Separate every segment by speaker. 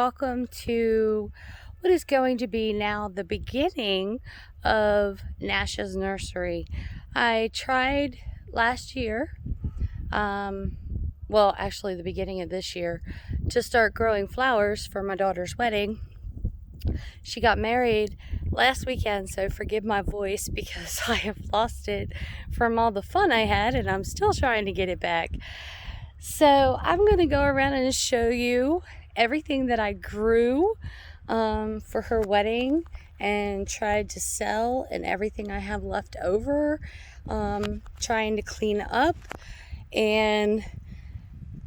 Speaker 1: welcome to what is going to be now the beginning of Nash's nursery. I tried last year, well actually the beginning of this year, to start growing flowers for my daughter's wedding. She got married last weekend, so forgive my voice because I have lost it from all the fun I had and I'm still trying to get it back. So I'm going to go around and show you everything that I grew for her wedding and tried to sell, and everything I have left over, trying to clean up. And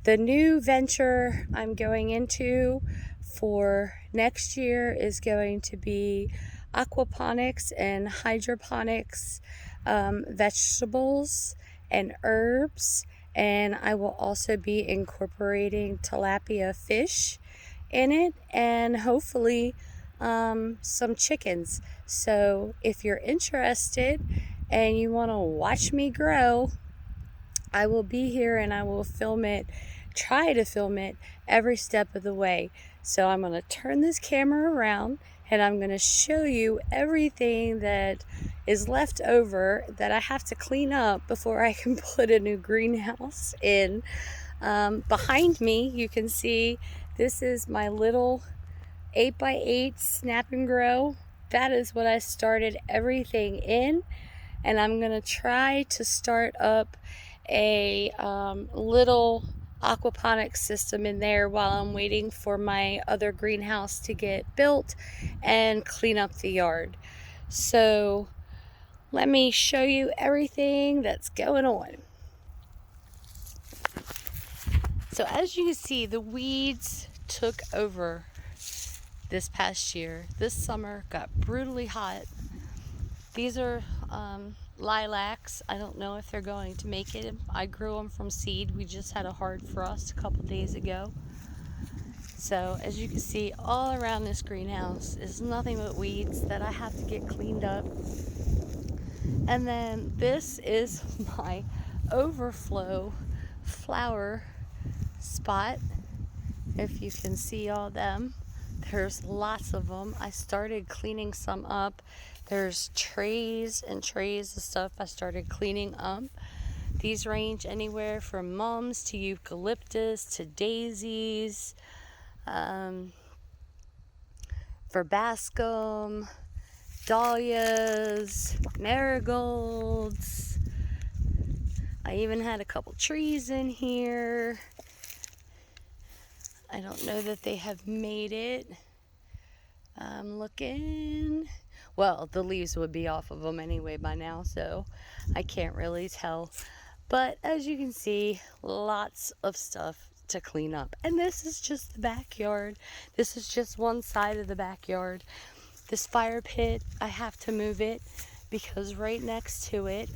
Speaker 1: the new venture I'm going into for next year is going to be aquaponics and hydroponics, vegetables and herbs. And I will also be incorporating tilapia fish in it, and hopefully some chickens. So if you're interested and you want to watch me grow, I will be here and I will film it, try to film it every step of the way. So I'm going to turn this camera around and I'm going to show you everything that is left over that I have to clean up before I can put a new greenhouse in. Behind me you can see this is my little 8x8 snap and grow. That is what I started everything in, and I'm going to try to start up a little aquaponics system in there while I'm waiting for my other greenhouse to get built and clean up the yard. So let me show you everything that's going on. So as you can see, the weeds took over this past year. This summer got brutally hot. These are lilacs. I don't know if they're going to make it. I grew them from seed. We just had a hard frost a couple days ago. So as you can see, all around this greenhouse is nothing but weeds that I have to get cleaned up. And then this is my overflow flower spot. If you can see all them, there's lots of them. I started cleaning some up. There's trays and trays of stuff I started cleaning up. These range anywhere from mums to eucalyptus to daisies, verbascum, dahlias, marigolds. I even had a couple trees in here. I don't know that they have made it. I'm looking. Well, the leaves would be off of them anyway by now, so I can't really tell. But as you can see, lots of stuff to clean up. And this is just the backyard. This is just one side of the backyard. This fire pit, I have to move it because right next to it,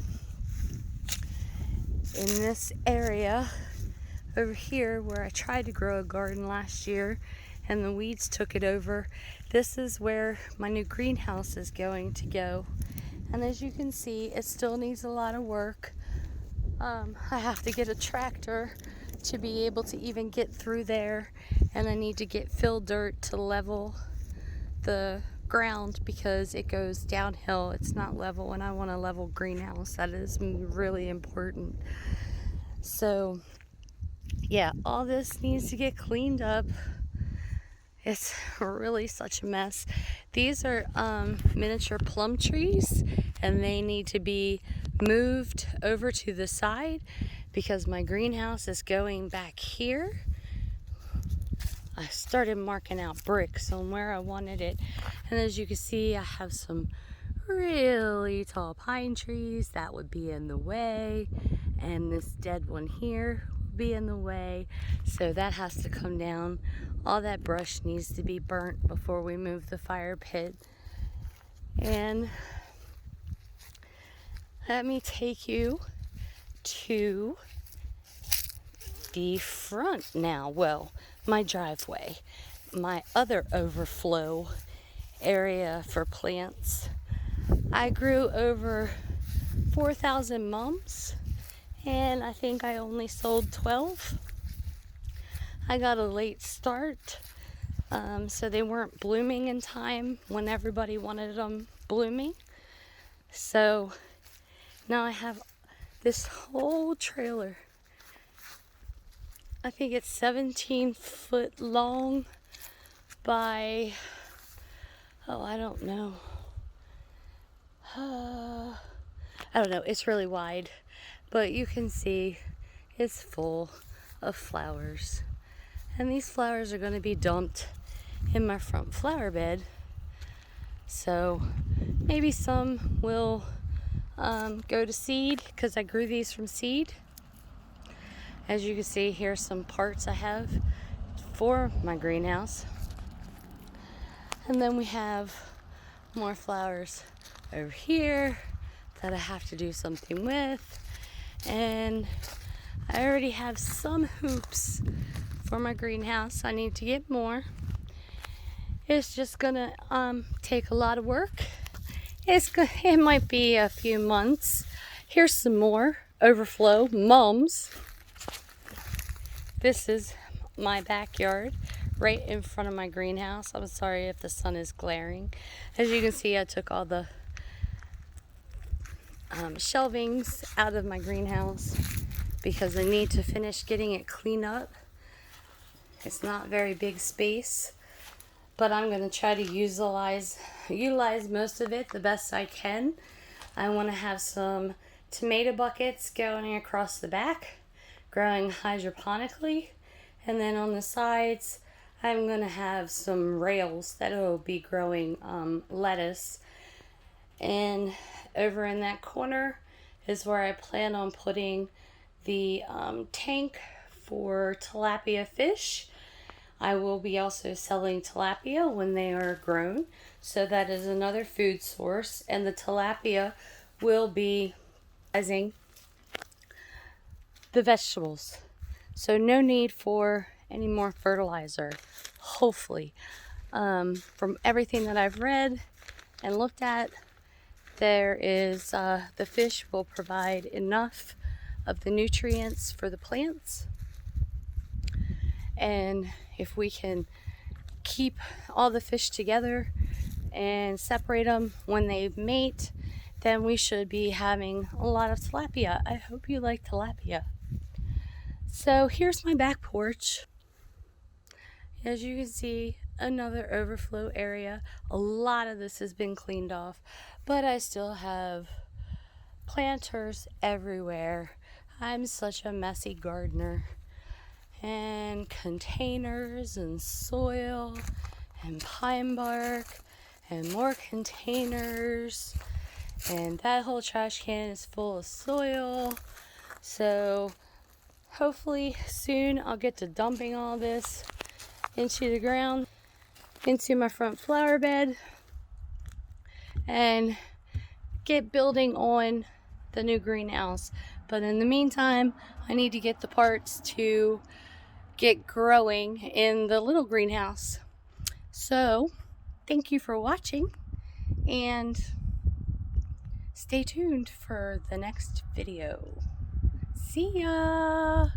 Speaker 1: in this area over here where I tried to grow a garden last year and the weeds took it over, this is where my new greenhouse is going to go. And as you can see, it still needs a lot of work. I have to get a tractor to be able to even get through there, and I need to get fill dirt to level the ground because it goes downhill. It's not level, and I want a level greenhouse. That is really important. So yeah, all this needs to get cleaned up. It's really such a mess. These are miniature plum trees, and they need to be moved over to the side because my greenhouse is going back here. I started marking out bricks on where I wanted it, and as you can see, I have some really tall pine trees that would be in the way, and this dead one here would be in the way, so that has to come down. All that brush needs to be burnt before we move the fire pit. And let me take you to the front now. Well, my driveway, my other overflow area for plants. I grew over 4,000 mums, and I think I only sold 12. I got a late start. So they weren't blooming in time when everybody wanted them blooming. So now I have this whole trailer. I think it's 17 foot long by, I don't know. I don't know, it's really wide, but you can see it's full of flowers. And these flowers are going to be dumped in my front flower bed. So maybe some will go to seed, because I grew these from seed. As you can see, here's some parts I have for my greenhouse. And then we have more flowers over here that I have to do something with. And I already have some hoops for my greenhouse. I need to get more. It's just gonna take a lot of work. It might be a few months. Here's some more overflow mums. This is my backyard right in front of my greenhouse. I'm sorry if the sun is glaring. As you can see, I took all the shelvings out of my greenhouse because I need to finish getting it cleaned up. It's not very big space, but I'm going to try to utilize most of it the best I can. I want to have some tomato buckets going across the back, growing hydroponically, and then on the sides I'm going to have some rails that will be growing lettuce. And over in that corner is where I plan on putting the tank for tilapia fish. I will be also selling tilapia when they are grown, so that is another food source, and the tilapia will be fertilizing the vegetables. So no need for any more fertilizer, hopefully. From everything that I've read and looked at, there is the fish will provide enough of the nutrients for the plants. And if we can keep all the fish together and separate them when they mate, then we should be having a lot of tilapia. I hope you like tilapia. So here's my back porch. As you can see, another overflow area. A lot of this has been cleaned off, but I still have planters everywhere. I'm such a messy gardener. And containers and soil and pine bark and more containers, and that whole trash can is full of soil. So hopefully soon I'll get to dumping all this into the ground, into my front flower bed, and get building on the new greenhouse. But in the meantime, I need to get the parts to get growing in the little greenhouse. So thank you for watching, and stay tuned for the next video. See ya!